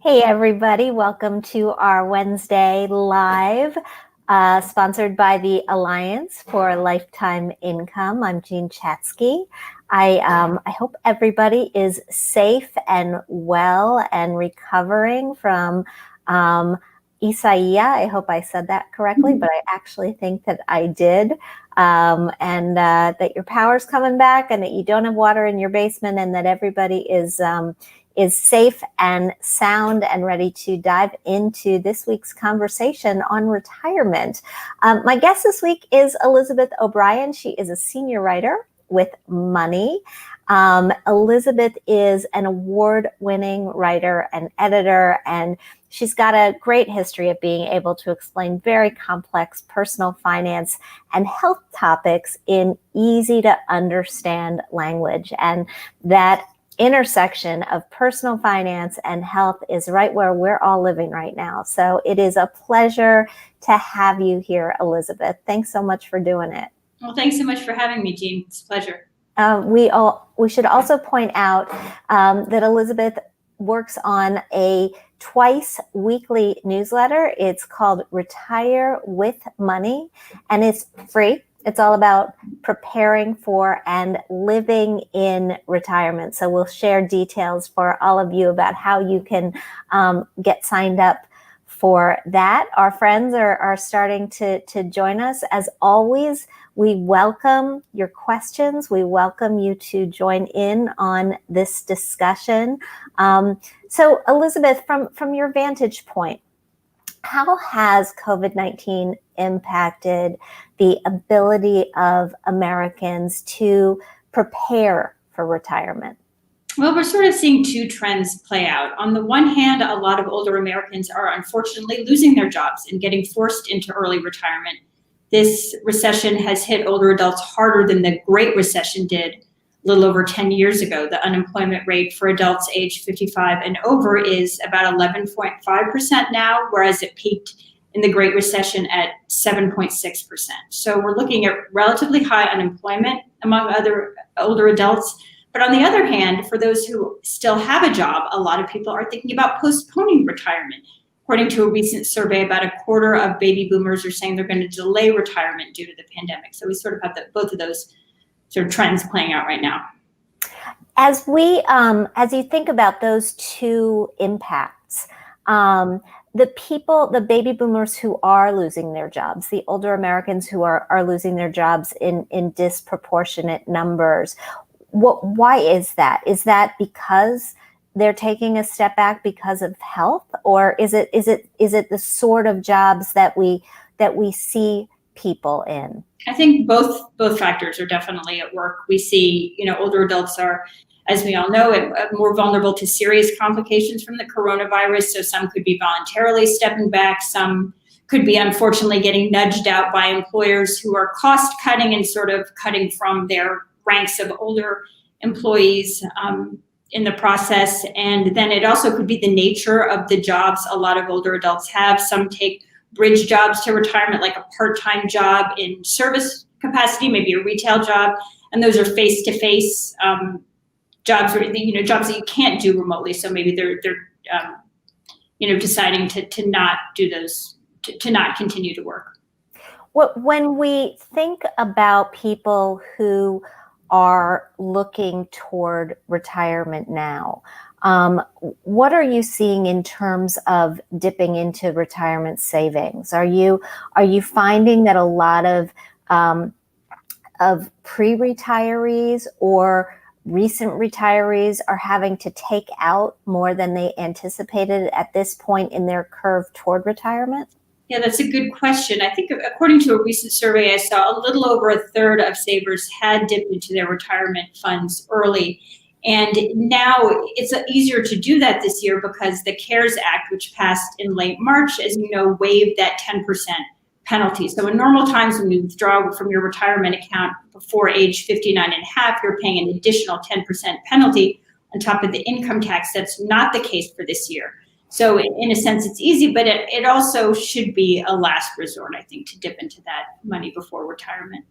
Hey, everybody. Welcome to our Wednesday Live, sponsored by the Alliance for Lifetime Income. I'm Jean Chatsky. I hope everybody is safe and well and recovering from Isaiah. I hope I said that correctly, but I actually think that I did. And that your power's coming back and that you don't have water in your basement and that everybody is safe and sound and ready to dive into this week's conversation on retirement. My guest this week is Elizabeth O'Brien. She is a senior writer with Money. Elizabeth is an award-winning writer and editor, and she's got a great history of being able to explain very complex personal finance and health topics in easy to understand language. And that intersection of personal finance and health is right where we're all living right now. So it is a pleasure to have you here, Elizabeth. Thanks so much for doing it. Well, thanks so much for having me, Jean. It's a pleasure. We should also point out that Elizabeth works on a twice weekly newsletter. It's called Retire with Money, and it's free. It's all about preparing for and living in retirement. So we'll share details for all of you about how you can get signed up for that. Our friends are starting to join us. As always, we welcome your questions. We welcome you to join in on this discussion. So Elizabeth, from your vantage point, how has COVID-19 impacted the ability of Americans to prepare for retirement? Well, we're sort of seeing two trends play out. On the one hand, a lot of older Americans are unfortunately losing their jobs and getting forced into early retirement. This recession has hit older adults harder than the Great Recession did a little over 10 years ago. The unemployment rate for adults age 55 and over is about 11.5% now, whereas it peaked in the Great Recession at 7.6%. So we're looking at relatively high unemployment among other older adults. But on the other hand, for those who still have a job, a lot of people are thinking about postponing retirement. According to a recent survey, about a quarter of baby boomers are saying they're going to delay retirement due to the pandemic. So we sort of have both of those sort of trends playing out right now. As you think about those two impacts, the baby boomers who are losing their jobs, the older Americans who are losing their jobs in disproportionate numbers, why is that? Is that because they're taking a step back because of health, or is it the sort of jobs that we see people in? I think both factors are definitely at work. We see, older adults are, as we all know, more vulnerable to serious complications from the coronavirus. So some could be voluntarily stepping back. Some could be unfortunately getting nudged out by employers who are cost cutting and sort of cutting from their ranks of older employees in the process. And then it also could be the nature of the jobs a lot of older adults have. Some take bridge jobs to retirement, like a part-time job in service capacity, maybe a retail job. And those are face-to-face jobs, jobs that you can't do remotely. So maybe they're deciding to not do those, to not continue to work. When we think about people who are looking toward retirement now, what are you seeing in terms of dipping into retirement savings? Are you finding that a lot of pre-retirees or recent retirees are having to take out more than they anticipated at this point in their curve toward retirement? Yeah, that's a good question. I think according to a recent survey I saw, a little over a third of savers had dipped into their retirement funds early. And now it's easier to do that this year because the CARES Act, which passed in late March, as you know, waived that 10% penalty. So in normal times, when you withdraw from your retirement account before age 59 and a half, you're paying an additional 10% penalty on top of the income tax. That's not the case for this year. So in a sense, it's easy, but it also should be a last resort, I think, to dip into that money before retirement.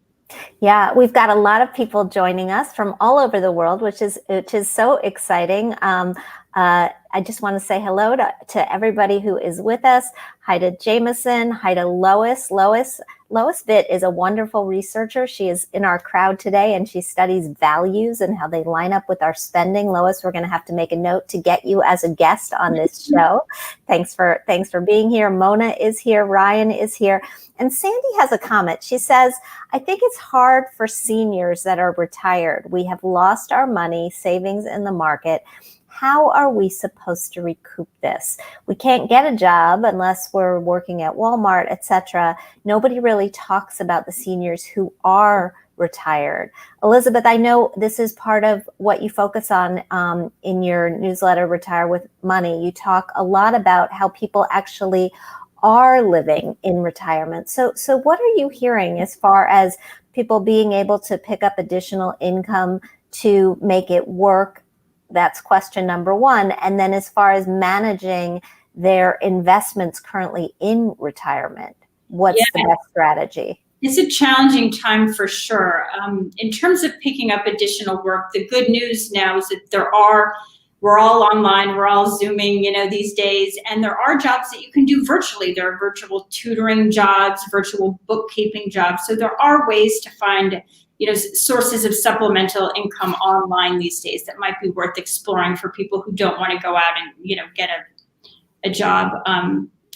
Yeah, we've got a lot of people joining us from all over the world, which is so exciting. I just want to say hello to everybody who is with us. Hi to Jameson. Hi to Lois. Lois Vitt is a wonderful researcher. She is in our crowd today, and she studies values and how they line up with our spending. Lois, we're going to have to make a note to get you as a guest on this show. Thanks for being here. Mona is here. Ryan is here. And Sandy has a comment. She says, I think it's hard for seniors that are retired. We have lost our money, savings in the market. How are we supposed to recoup this? We can't get a job unless we're working at Walmart, etc. Nobody really talks about the seniors who are retired. Elizabeth, I know this is part of what you focus on in your newsletter, Retire with Money. You talk a lot about how people actually are living in retirement. So what are you hearing as far as people being able to pick up additional income to make it work? That's question number one. And then as far as managing their investments currently in retirement, what's the best strategy? It's a challenging time for sure. In terms of picking up additional work, the good news now is that we're all online, we're all Zooming, these days, and there are jobs that you can do virtually. There are virtual tutoring jobs, virtual bookkeeping jobs. So there are ways to find sources of supplemental income online these days that might be worth exploring for people who don't want to go out and, get a job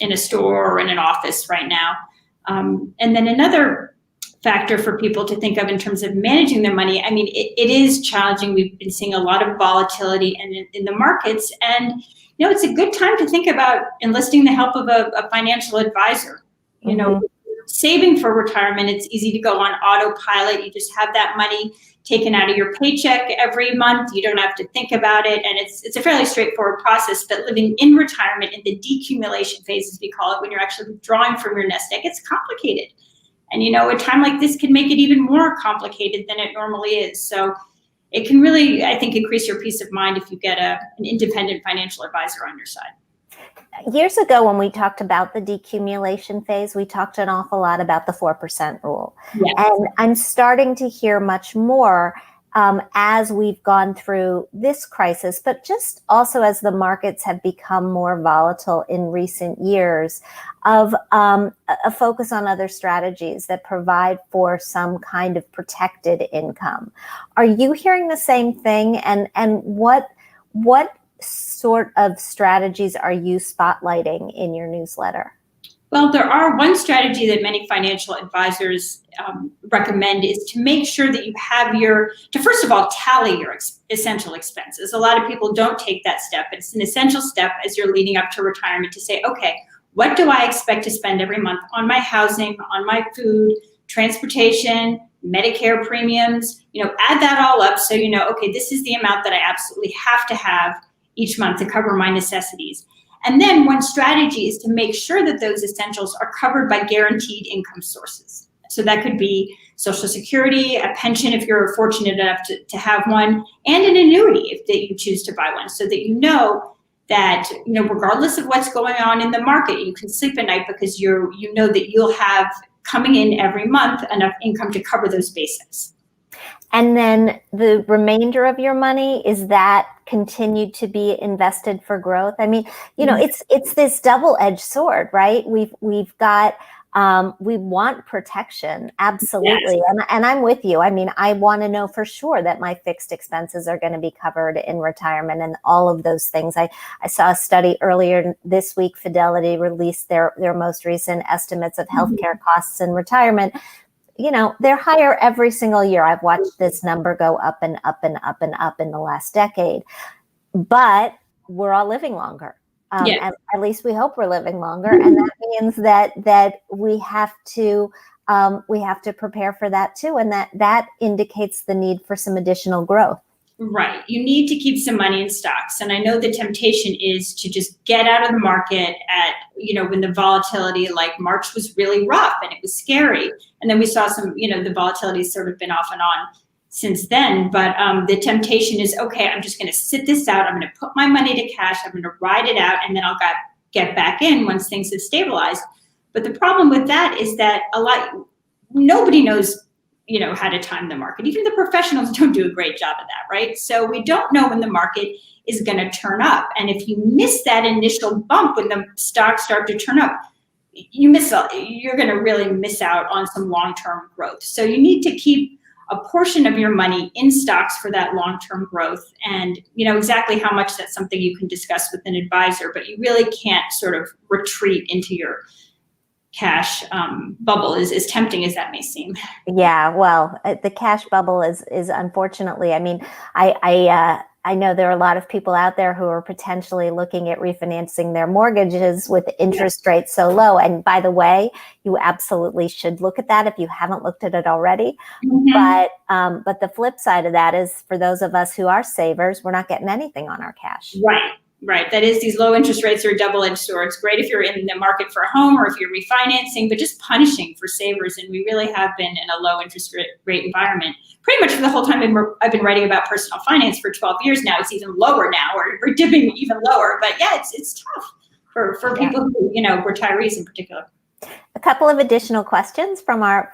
in a store or in an office right now. And then another factor for people to think of in terms of managing their money, it is challenging. We've been seeing a lot of volatility in the markets, and, it's a good time to think about enlisting the help of a financial advisor. Saving for retirement, it's easy to go on autopilot. You just have that money taken out of your paycheck every month. You don't have to think about it. And it's a fairly straightforward process. But living in retirement in the decumulation phase, as we call it, when you're actually withdrawing from your nest egg, it's complicated. And, a time like this can make it even more complicated than it normally is. So it can really, I think, increase your peace of mind if you get an independent financial advisor on your side. Years ago, when we talked about the decumulation phase, we talked an awful lot about the 4% rule. Yes. And I'm starting to hear much more as we've gone through this crisis, but just also as the markets have become more volatile in recent years, of a focus on other strategies that provide for some kind of protected income. Are you hearing the same thing? And what sort of strategies are you spotlighting in your newsletter? Well, there are one strategy that many financial advisors recommend is to make sure that you have to first of all, tally your essential expenses. A lot of people don't take that step. It's an essential step as you're leading up to retirement to say, okay, what do I expect to spend every month on my housing, on my food, transportation, Medicare premiums, add that all up so okay, this is the amount that I absolutely have to have each month to cover my necessities. And then one strategy is to make sure that those essentials are covered by guaranteed income sources. So that could be Social Security, a pension if you're fortunate enough to have one, and an annuity if you choose to buy one, so that that regardless of what's going on in the market, you can sleep at night because you know that you'll have coming in every month enough income to cover those basics. And then the remainder of your money, is that continued to be invested for growth? It's this double-edged sword, right? We've got we want protection, absolutely. Yes. And I'm with you. I want to know for sure that my fixed expenses are going to be covered in retirement and all of those things. I saw a study earlier this week. Fidelity released their most recent estimates of healthcare costs in retirement. They're higher every single year. I've watched this number go up and up and up and up in the last decade, but we're all living longer. Yes. At least we hope we're living longer. And that means that we have to prepare for that too. And that indicates the need for some additional growth. Right. You need to keep some money in stocks. And I know the temptation is to just get out of the market at, when the volatility, like March was really rough and it was scary. And then we saw some, the volatility has sort of been off and on since then. But the temptation is, okay, I'm just going to sit this out. I'm going to put my money to cash. I'm going to ride it out. And then I'll get back in once things have stabilized. But the problem with that is that nobody knows, how to time the market. Even the professionals don't do a great job of that, right? So we don't know when the market is going to turn up. And if you miss that initial bump when the stocks start to turn up, you're going to really miss out on some long-term growth. So you need to keep a portion of your money in stocks for that long-term growth. And exactly how much, that's something you can discuss with an advisor, but you really can't sort of retreat into your cash bubble, as tempting as that may seem. Yeah, well, the cash bubble is unfortunately, I mean, I know there are a lot of people out there who are potentially looking at refinancing their mortgages with interest rates so low. And by the way, you absolutely should look at that if you haven't looked at it already. Mm-hmm. But the flip side of that is, for those of us who are savers, we're not getting anything on our cash. Right. That is, these low interest rates are a double-edged sword. It's great if you're in the market for a home or if you're refinancing, but just punishing for savers. And we really have been in a low interest rate environment pretty much for the whole time I've been writing about personal finance for 12 years now. It's even lower now, or we're dipping even lower. But yeah, it's tough for people who, retirees in particular. A couple of additional questions from our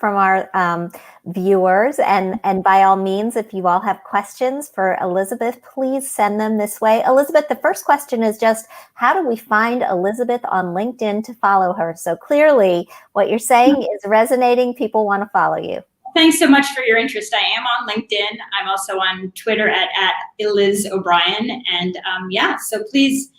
viewers, and by all means, if you all have questions for Elizabeth, please send them this way. Elizabeth, the first question is just, how do we find Elizabeth on LinkedIn to follow her? So clearly what you're saying is resonating. People want to follow you. Thanks so much for your interest. I am on LinkedIn. I'm also on Twitter at Eliz O'Brien. And so please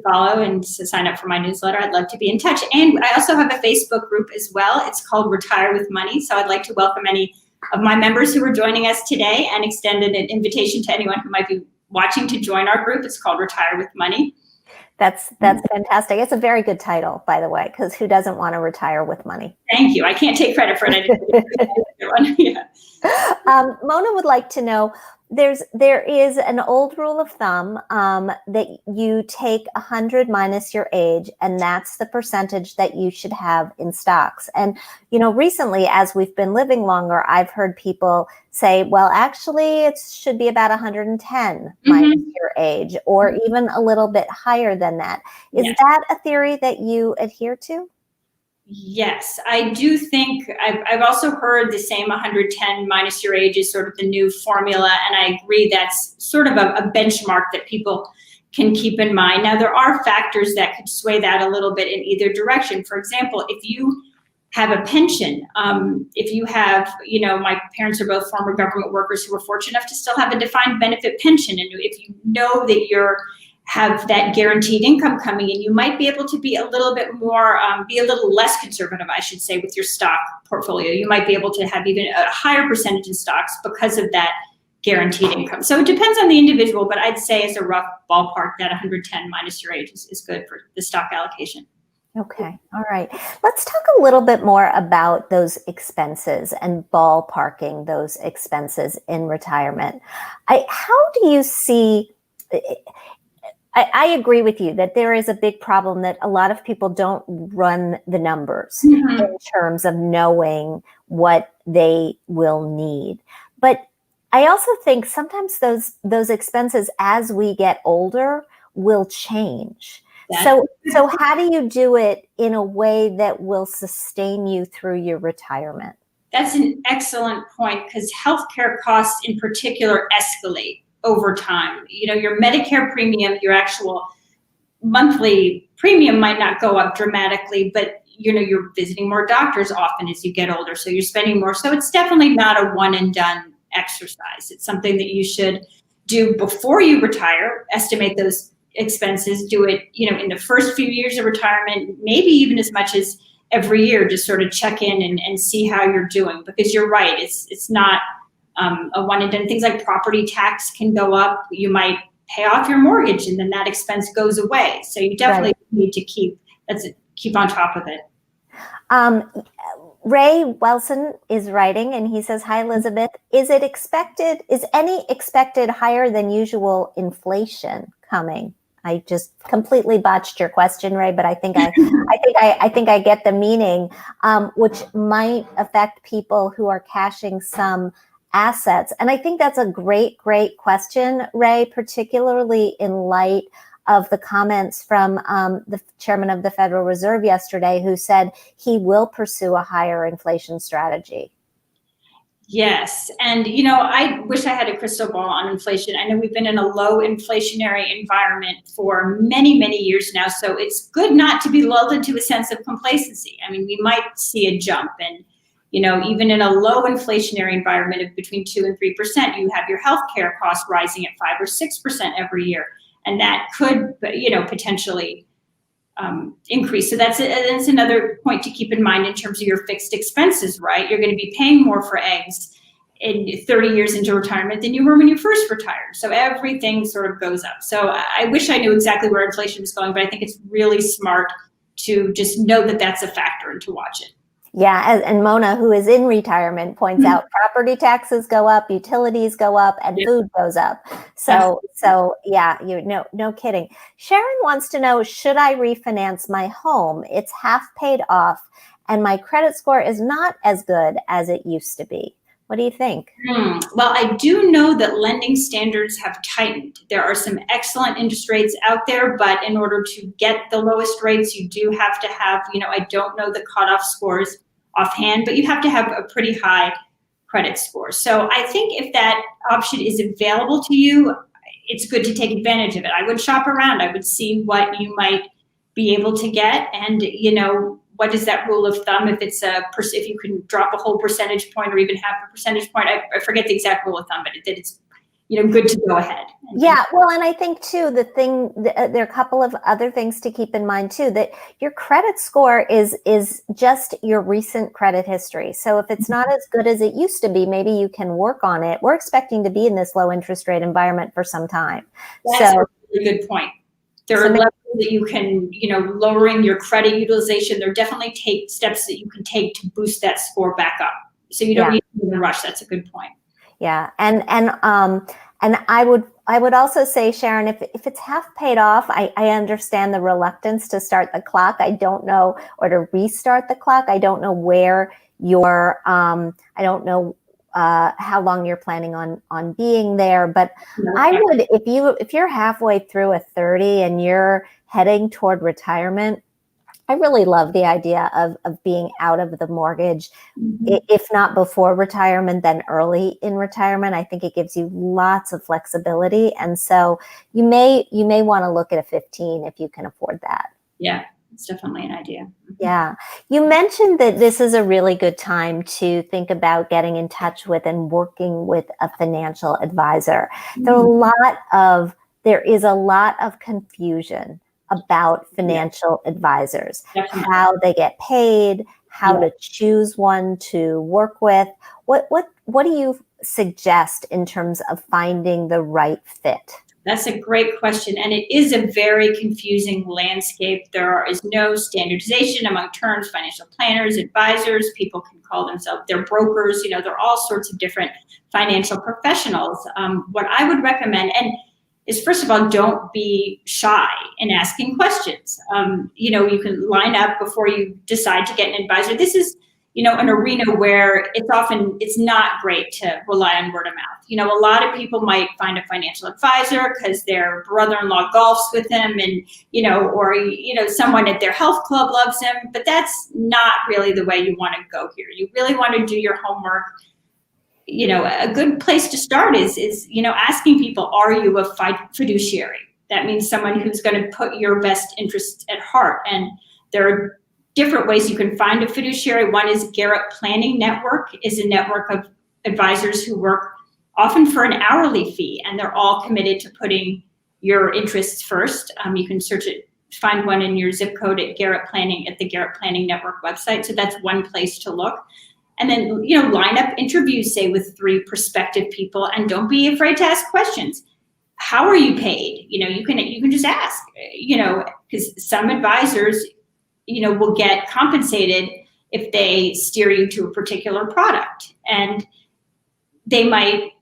follow and sign up for my newsletter. I'd love to be in touch. And I also have a Facebook group as well. It's called Retire with Money. So I'd like to welcome any of my members who are joining us today and extend an invitation to anyone who might be watching to join our group. It's called Retire with Money. That's fantastic. It's a very good title, by the way, because who doesn't want to retire with money? Thank you. I can't take credit for it. Yeah. Mona would like to know, there is an old rule of thumb that you take 100 minus your age, and that's the percentage that you should have in stocks. And, recently, as we've been living longer, I've heard people say, well, actually, it should be about 110 minus your age, or even a little bit higher than that. Is that a theory that you adhere to? Yes, I do think I've also heard the same 110 minus your age is sort of the new formula. And I agree that's sort of a benchmark that people can keep in mind. Now, there are factors that could sway that a little bit in either direction. For example, if you have a pension, if you have, my parents are both former government workers who were fortunate enough to still have a defined benefit pension. And if you know that have that guaranteed income coming in, you might be able to be a little bit more, be a little less conservative, I should say, with your stock portfolio. You might be able to have even a higher percentage in stocks because of that guaranteed income. So it depends on the individual, but I'd say as a rough ballpark, that 110 minus your age is good for the stock allocation. Okay. All right. Let's talk a little bit more about those expenses and ballparking those expenses in retirement. How do you see... I agree with you that there is a big problem that a lot of people don't run the numbers in terms of knowing what they will need. But I also think sometimes those expenses as we get older will change. So how do you do it in a way that will sustain you through your retirement? That's an excellent point, because healthcare costs in particular escalate over time. Your Medicare premium, your actual monthly premium might not go up dramatically, but you're visiting more doctors often as you get older, so you're spending more. So it's definitely not a one and done exercise. It's something that you should do before you retire. Estimate those expenses, do it, in the first few years of retirement, maybe even as much as every year, just sort of check in and see how you're doing, because you're right. It's not a one and done. Things like property tax can go up. You might pay off your mortgage and then that expense goes away. So you definitely need to keep on top of it. Ray Wilson is writing and he says, hi, Elizabeth, is any expected higher than usual inflation coming? I just completely botched your question, Ray, but I think I get the meaning, which might affect people who are cashing some assets. And I think that's a great question, Ray, particularly in light of the comments from the chairman of the Federal Reserve yesterday, who said he will pursue a higher inflation strategy. Yes. And, I wish I had a crystal ball on inflation. I know we've been in a low inflationary environment for many, many years now. So it's good not to be lulled into a sense of complacency. I mean, we might see a jump and, even in a low inflationary environment of between 2 and 3%, you have your healthcare costs rising at 5 or 6% every year. And that could, potentially increase. So that's another point to keep in mind in terms of your fixed expenses, right? You're going to be paying more for eggs in 30 years into retirement than you were when you first retired. So everything sort of goes up. So I wish I knew exactly where inflation is going, but I think it's really smart to just know that that's a factor and to watch it. Yeah, and Mona, who is in retirement, points out property taxes go up, utilities go up, and food goes up. So yeah, no kidding. Sharon wants to know, should I refinance my home? It's half paid off, and my credit score is not as good as it used to be. What do you think? Well, I do know that lending standards have tightened. There are some excellent interest rates out there, but in order to get the lowest rates, you do have to have, I don't know the cutoff scores offhand, but you have to have a pretty high credit score. So I think if that option is available to you, it's good to take advantage of it. I would shop around. I would see what you might be able to get, and what is that rule of thumb? If it's if you can drop a whole percentage point or even half a percentage point, I forget the exact rule of thumb, but it's good to go ahead. Yeah, well, and I think too, there are a couple of other things to keep in mind too, that your credit score is just your recent credit history. So if it's not as good as it used to be, maybe you can work on it. We're expecting to be in this low interest rate environment for some time. That's a really good point. There are levels that you can, lowering your credit utilization. There are definitely steps that you can take to boost that score back up. So you don't need to be in a rush. That's a good point. Yeah, and I would also say, Sharon, if it's half paid off, I understand the reluctance to start the clock. I don't know, or to restart the clock. I don't know where I don't know how long you're planning on being there, but I would, if you're halfway through a 30 and you're heading toward retirement, I really love the idea of being out of the mortgage, if not before retirement, then early in retirement. I think it gives you lots of flexibility, and so you may want to look at a 15 if you can afford that. Yeah. It's definitely an idea. Yeah. You mentioned that this is a really good time to think about getting in touch with and working with a financial advisor. There is a lot of confusion about financial advisors, how they get paid, how to choose one to work with. What do you suggest in terms of finding the right fit? That's a great question, and it is a very confusing landscape. There is no standardization among terms. Financial planners, advisors, people can call themselves, they're brokers, there are all sorts of different financial professionals. What I would recommend, is first of all, don't be shy in asking questions. You can line up before you decide to get an advisor. This is an arena where it's not great to rely on word of mouth. A lot of people might find a financial advisor because their brother-in-law golfs with them, and, or someone at their health club loves him, but that's not really the way you want to go here. You really want to do your homework. A good place to start is asking people, are you a fiduciary? That means someone who's going to put your best interests at heart. And there are different ways you can find a fiduciary. One is Garrett Planning Network, is a network of advisors who work often for an hourly fee, and they're all committed to putting your interests first. You can find one in your zip code at the Garrett Planning Network website. So that's one place to look. And then, line up interviews, say, with 3 prospective people, and don't be afraid to ask questions. How are you paid? You can just ask, because some advisors, will get compensated if they steer you to a particular product, and they might,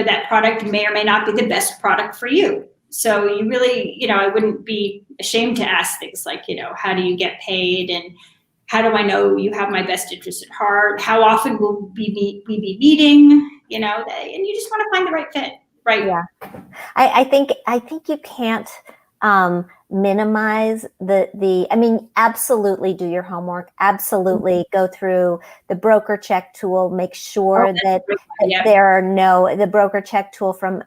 that product may or may not be the best product for you. So you really, I wouldn't be ashamed to ask things like, how do you get paid? And how do I know you have my best interest at heart? How often will we be meeting? And you just want to find the right fit, right? Yeah, I think you can't minimize I mean, absolutely do your homework. Absolutely go through the broker check tool. Make sure that Yeah. there are the broker check tool from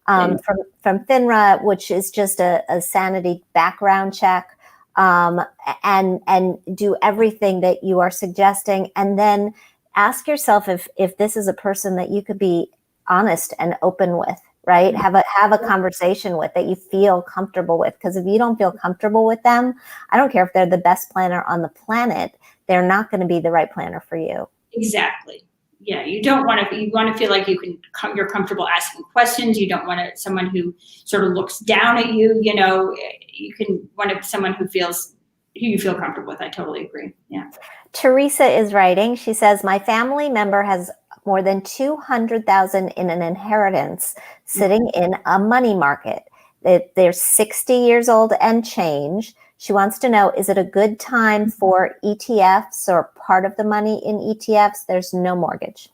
FINRA, which is just a sanity background check, and do everything that you are suggesting. And then ask yourself if this is a person that you could be honest and open with. Right? Have a conversation with that you feel comfortable with. Because if you don't feel comfortable with them, I don't care if they're the best planner on the planet, they're not going to be the right planner for you. Exactly. Yeah, you want to feel like you're comfortable asking questions. You don't want someone who sort of looks down at you. You can want someone who you feel comfortable with. I totally agree. Yeah. Teresa is writing. She says, my family member has more than 200,000 in an inheritance sitting in a money market. They're 60 years old and change. She wants to know, is it a good time for ETFs or part of the money in ETFs? There's no mortgage.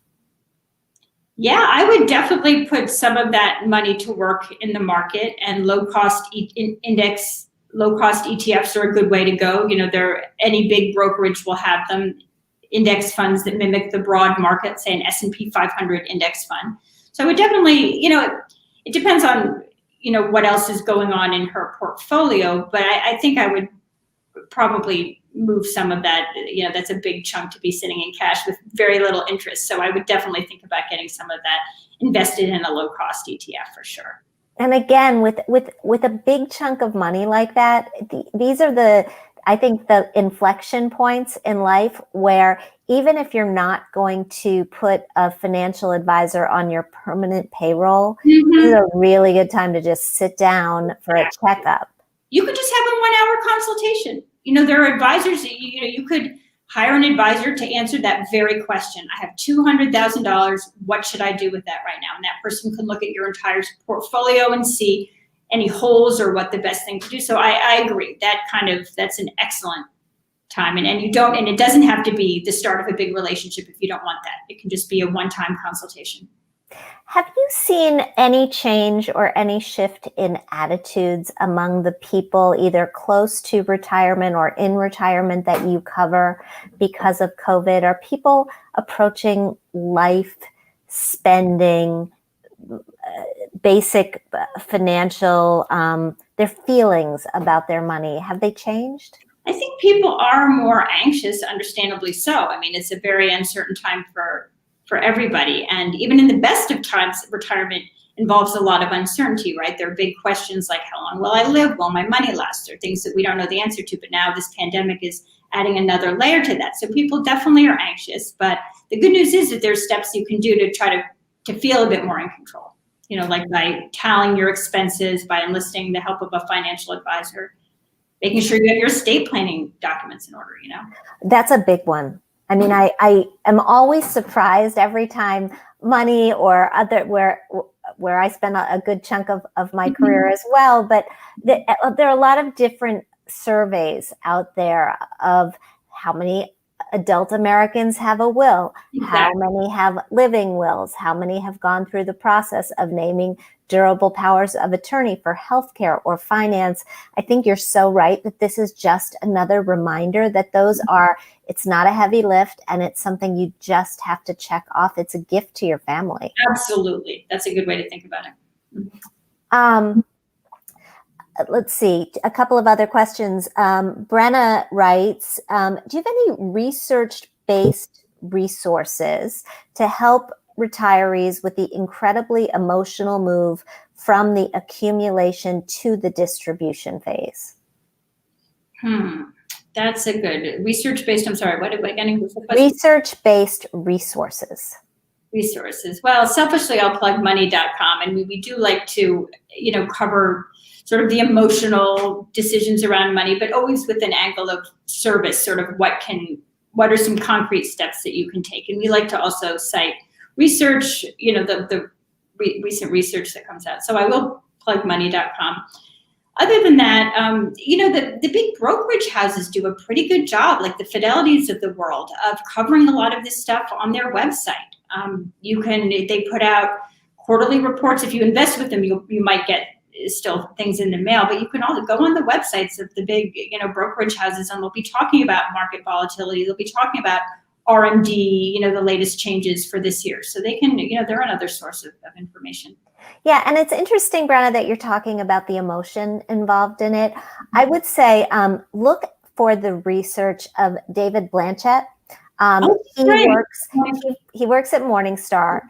Yeah, I would definitely put some of that money to work in the market, and low-cost ETFs are a good way to go. Any big brokerage will have them. Index funds that mimic the broad market, say an S&P 500 index fund. So I would definitely, it depends on, what else is going on in her portfolio, but I think I would probably move some of that. That's a big chunk to be sitting in cash with very little interest. So I would definitely think about getting some of that invested in a low-cost ETF for sure. And again, with a big chunk of money like that, these are I think the inflection points in life where even if you're not going to put a financial advisor on your permanent payroll, this is a really good time to just sit down for a checkup. You could just have a 1-hour consultation. There are advisors, you could hire an advisor to answer that very question. I have $200,000. What should I do with that right now? And that person can look at your entire portfolio and see any holes or what the best thing to do. So I agree. That's an excellent time. And it doesn't have to be the start of a big relationship if you don't want that. It can just be a one-time consultation. Have you seen any change or any shift in attitudes among the people either close to retirement or in retirement that you cover because of COVID? Are people approaching life, spending, basic financial, their feelings about their money? Have they changed? I think people are more anxious, understandably so. I mean, it's a very uncertain time for everybody. And even in the best of times, retirement involves a lot of uncertainty, right? There are big questions like, how long will I live? Will my money last? Or things that we don't know the answer to. But now this pandemic is adding another layer to that. So people definitely are anxious. But the good news is that there's steps you can do to try to feel a bit more in control. Like by tallying your expenses, by enlisting the help of a financial advisor, making sure you have your estate planning documents in order, That's a big one. I mean, I am always surprised every time money or other where I spend a good chunk of my career as well. But there are a lot of different surveys out there of how many adult Americans have a will, how many have living wills, how many have gone through the process of naming durable powers of attorney for healthcare or finance. I think you're so right that this is just another reminder that it's not a heavy lift and it's something you just have to check off. It's a gift to your family. Absolutely. That's a good way to think about it. Let's see, a couple of other questions. Brenna writes, do you have any research-based resources to help retirees with the incredibly emotional move from the accumulation to the distribution phase? That's a good research-based. I'm sorry, what again? Research-based resources. Well, selfishly, I'll plug money.com, and we do like to, cover sort of the emotional decisions around money, but always with an angle of service, sort of what are some concrete steps that you can take. And we like to also cite research, the recent research that comes out. So I will plug money.com. Other than that, the big brokerage houses do a pretty good job, like the Fidelities of the world, of covering a lot of this stuff on their website. They put out quarterly reports. If you invest with them, you might get still things in the mail, but you can also go on the websites of the big, brokerage houses, and they'll be talking about market volatility. They'll be talking about RMD, the latest changes for this year. So they can, they're another source of information. Yeah, and it's interesting, Brenna, that you're talking about the emotion involved in it. I would say look for the research of David Blanchett. He works at Morningstar.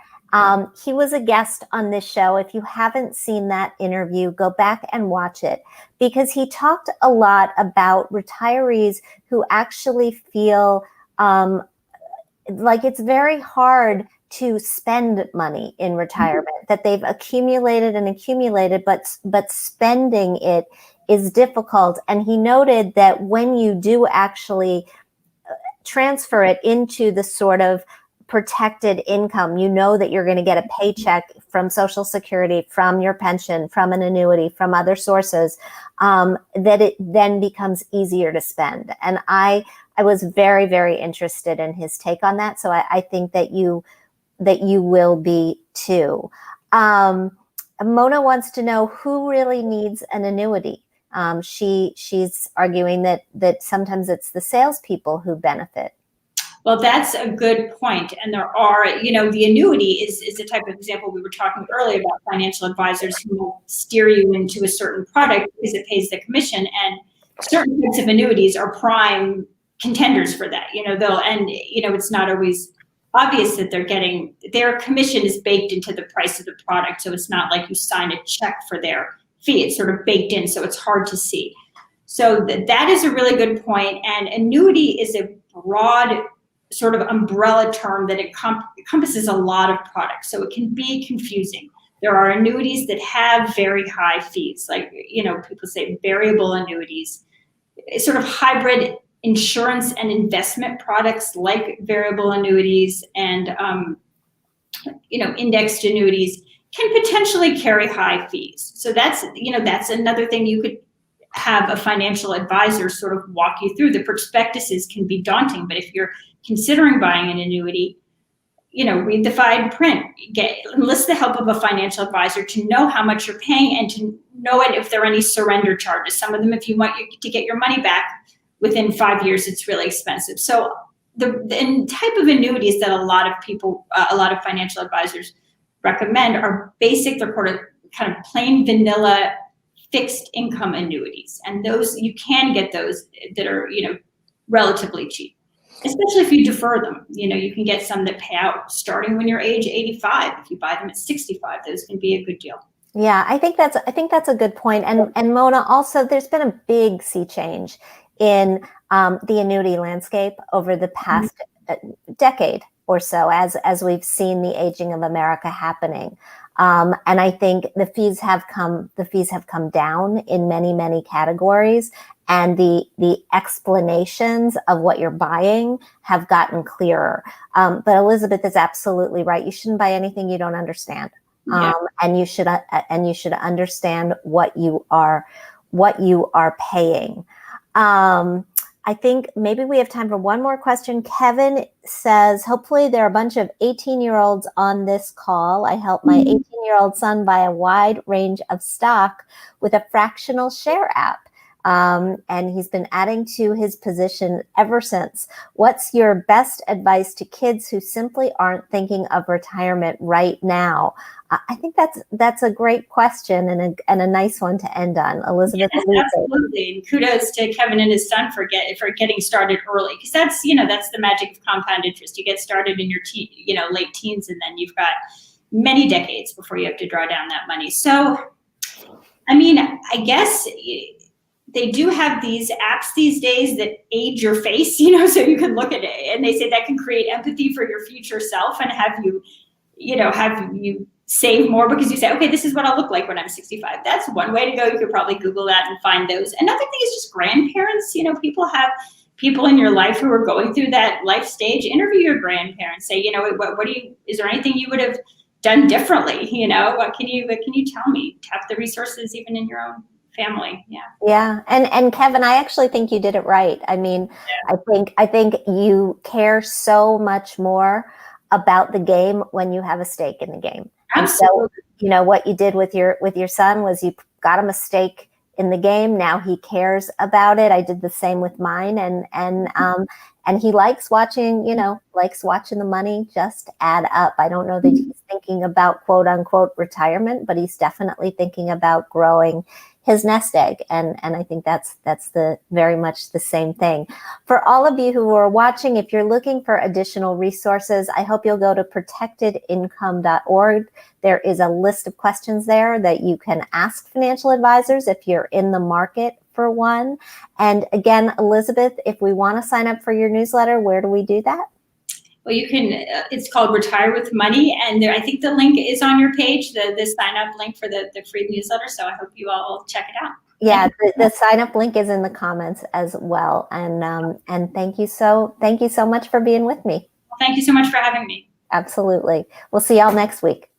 He was a guest on this show. If you haven't seen that interview, go back and watch it, because he talked a lot about retirees who actually feel like it's very hard to spend money in retirement, that they've accumulated and accumulated, but spending it is difficult. And he noted that when you do actually transfer it into the sort of protected income, you know that you're going to get a paycheck from Social Security, from your pension, from an annuity, from other sources, that it then becomes easier to spend. And I was very, very interested in his take on that. So I think that you will be too. Mona wants to know who really needs an annuity. She's arguing that sometimes it's the salespeople who benefit. Well, that's a good point. And there are, the annuity is the type of example we were talking earlier about, financial advisors who will steer you into a certain product because it pays the commission. And certain types of annuities are prime contenders for that. It's not always obvious that their commission is baked into the price of the product. So it's not like you sign a check for their fee. It's sort of baked in, so it's hard to see. So that is a really good point. And annuity is a broad sort of umbrella term that encompasses a lot of products. So it can be confusing. There are annuities that have very high fees, like, people say variable annuities, sort of hybrid insurance and investment products like variable annuities and, indexed annuities can potentially carry high fees. So that's another thing you could have a financial advisor sort of walk you through. The prospectuses can be daunting, but if you're considering buying an annuity, read the fine print, enlist the help of a financial advisor to know how much you're paying and to know if there are any surrender charges. Some of them, if you want to get your money back within 5 years, it's really expensive. So the type of annuities that a lot of financial advisors recommend are basic, they're kind of plain vanilla fixed income annuities. And those, you can get those that are, relatively cheap, especially if you defer them. You can get some that pay out starting when you're age 85. If you buy them at 65, those can be a good deal. Yeah, I think that's a good point. And Mona, also, there's been a big sea change in the annuity landscape over the past decade or so, as we've seen the aging of America happening. And I think the fees have come down in many, many categories, and the explanations of what you're buying have gotten clearer. But Elizabeth is absolutely right. You shouldn't buy anything you don't understand. Yeah. And you should understand what you are paying. I think maybe we have time for one more question. Kevin says, hopefully there are a bunch of 18-year-olds on this call. I help my 18-year-old son buy a wide range of stock with a fractional share app. And he's been adding to his position ever since. What's your best advice to kids who simply aren't thinking of retirement right now? I think that's a great question and a nice one to end on. Elizabeth, yes, absolutely. And kudos to Kevin and his son for getting started early, because that's the magic of compound interest. You get started in your late teens, and then you've got many decades before you have to draw down that money. So, I guess they do have these apps these days that age your face, so you can look at it, and they say that can create empathy for your future self and have you save more because you say, okay, this is what I'll look like when I'm 65. That's one way to go. You could probably Google that and find those. Another thing is just grandparents. People have people in your life who are going through that life stage. Interview your grandparents. Say, is there anything you would have done differently? What can you tell me? Tap the resources even in your own family. Yeah. And Kevin, I actually think you did it right. I think you care so much more about the game when you have a stake in the game. Absolutely. And so, what you did with your son was you got a mistake in the game. Now he cares about it. I did the same with mine, and he likes watching, likes watching the money just add up. I don't know that he's thinking about quote unquote retirement, but he's definitely thinking about growing his nest egg. And I think that's the very much the same thing. For all of you who are watching, if you're looking for additional resources, I hope you'll go to protectedincome.org. There is a list of questions there that you can ask financial advisors if you're in the market for one. And again, Elizabeth, if we want to sign up for your newsletter, where do we do that? Well, you can, it's called Retire with Money, and I think the link is on your page, the sign up link for the free newsletter, so I hope you all check it out. Yeah, the sign up link is in the comments as well. And thank you so much for being with me. Well, thank you so much for having me. Absolutely. We'll see y'all next week.